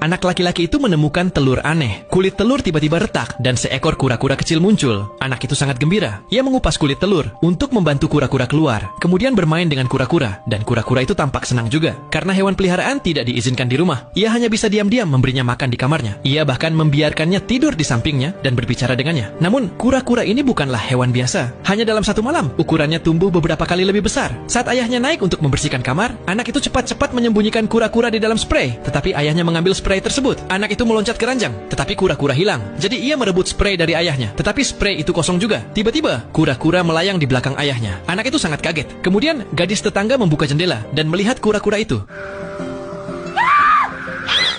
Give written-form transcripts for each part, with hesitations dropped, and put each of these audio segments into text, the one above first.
anak laki-laki itu menemukan telur aneh. Kulit telur tiba-tiba retak dan seekor kura-kura kecil muncul. Anak itu sangat gembira. Ia mengupas kulit telur untuk membantu kura-kura keluar. Kemudian bermain dengan kura-kura, dan kura-kura itu tampak senang juga. Karena hewan peliharaan tidak diizinkan di rumah, ia hanya bisa diam-diam memberinya makan di kamarnya. Ia bahkan membiarkannya tidur di sampingnya dan berbicara dengannya. Namun, kura-kura ini bukanlah hewan biasa. Hanya dalam satu malam, ukurannya tumbuh beberapa kali lebih besar. Saat ayahnya naik untuk membersihkan kamar, anak itu cepat-cepat menyembunyikan kura-kura di dalam spray. Tetapi ayahnya mengambil spray tersebut. Anak itu meloncat ke ranjang, tetapi kura-kura hilang. Jadi ia merebut spray dari ayahnya. Tetapi spray itu kosong juga. Tiba-tiba, kura-kura melayang di belakang ayahnya. Anak itu sangat kaget. Kemudian, gadis tetangga membuka jendela dan melihat kura-kura itu.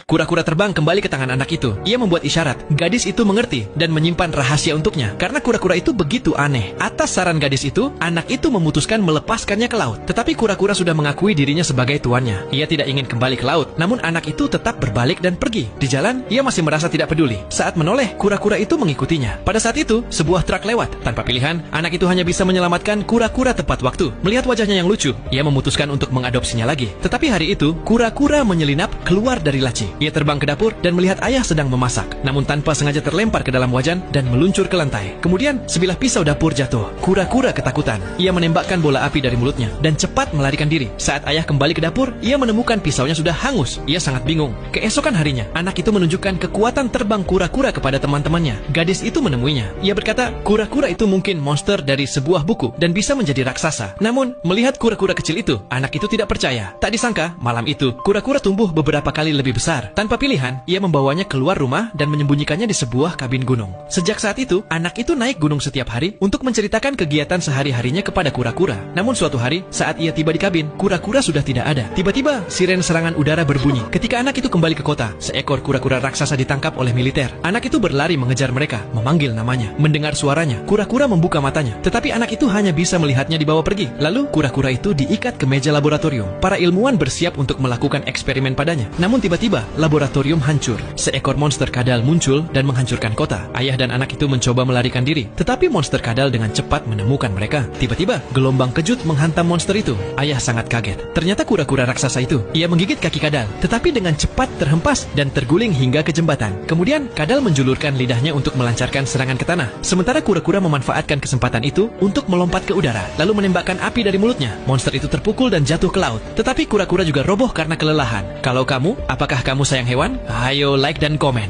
Kura-kura terbang kembali ke tangan anak itu. Ia membuat isyarat. Gadis itu mengerti dan menyimpan rahasia untuknya. Karena kura-kura itu begitu aneh. Atas saran gadis itu, anak itu memutuskan melepaskannya ke laut. Tetapi kura-kura sudah mengakui dirinya sebagai tuannya. Ia tidak ingin kembali ke laut. Namun anak itu tetap berbalik dan pergi. Di jalan, ia masih merasa tidak peduli. Saat menoleh, kura-kura itu mengikutinya. Pada saat itu, sebuah truk lewat. Tanpa pilihan, anak itu hanya bisa menyelamatkan kura-kura tepat waktu. Melihat wajahnya yang lucu, ia memutuskan untuk mengadopsinya lagi. Tetapi hari itu, kura-kura menyelinap keluar dari laci. Ia terbang ke dapur dan melihat ayah sedang memasak. Namun tanpa sengaja terlempar ke dalam wajan dan meluncur ke lantai. Kemudian sebilah pisau dapur jatuh. Kura-kura ketakutan. Ia menembakkan bola api dari mulutnya dan cepat melarikan diri. Saat ayah kembali ke dapur, ia menemukan pisaunya sudah hangus. Ia sangat bingung. Keesokan harinya, anak itu menunjukkan kekuatan terbang kura-kura kepada teman-temannya. Gadis itu menemuinya. Ia berkata, kura-kura itu mungkin monster dari sebuah buku dan bisa menjadi raksasa. Namun, melihat kura-kura kecil itu, anak itu tidak percaya. Tak disangka, malam itu, kura-kura tumbuh beberapa kali lebih besar. Tanpa pilihan, ia membawanya keluar rumah dan menyembunyikannya di sebuah kabin gunung. Sejak saat itu, anak itu naik gunung setiap hari untuk menceritakan kegiatan sehari-harinya kepada kura-kura. Namun suatu hari, saat ia tiba di kabin, kura-kura sudah tidak ada. Tiba-tiba, siren serangan udara berbunyi. Ketika anak itu kembali ke kota, seekor kura-kura raksasa ditangkap oleh militer. Anak itu berlari mengejar mereka, memanggil namanya. Mendengar suaranya, kura-kura membuka matanya. Tetapi anak itu hanya bisa melihatnya dibawa pergi. Lalu, kura-kura itu diikat ke meja laboratorium. Para ilmuwan bersiap untuk melakukan eksperimen padanya. Namun tiba-tiba, laboratorium hancur. Seekor monster kadal muncul dan menghancurkan kota. Ayah dan anak itu mencoba melarikan diri. Tetapi monster kadal dengan cepat menemukan mereka. Tiba-tiba, gelombang kejut menghantam monster itu. Ayah sangat kaget. Ternyata kura-kura raksasa itu. Ia menggigit kaki kadal. Tetapi dengan cepat terhempas dan terguling hingga ke jembatan. Kemudian, kadal menjulurkan lidahnya untuk melancarkan serangan ke tanah. Sementara kura-kura memanfaatkan kesempatan itu untuk melompat ke udara. Lalu menembakkan api dari mulutnya. Monster itu terpukul dan jatuh ke laut. Tetapi kura-kura juga roboh karena kelelahan. Kalau kamu, apakah kamu sayang hewan? Ayo like dan komen.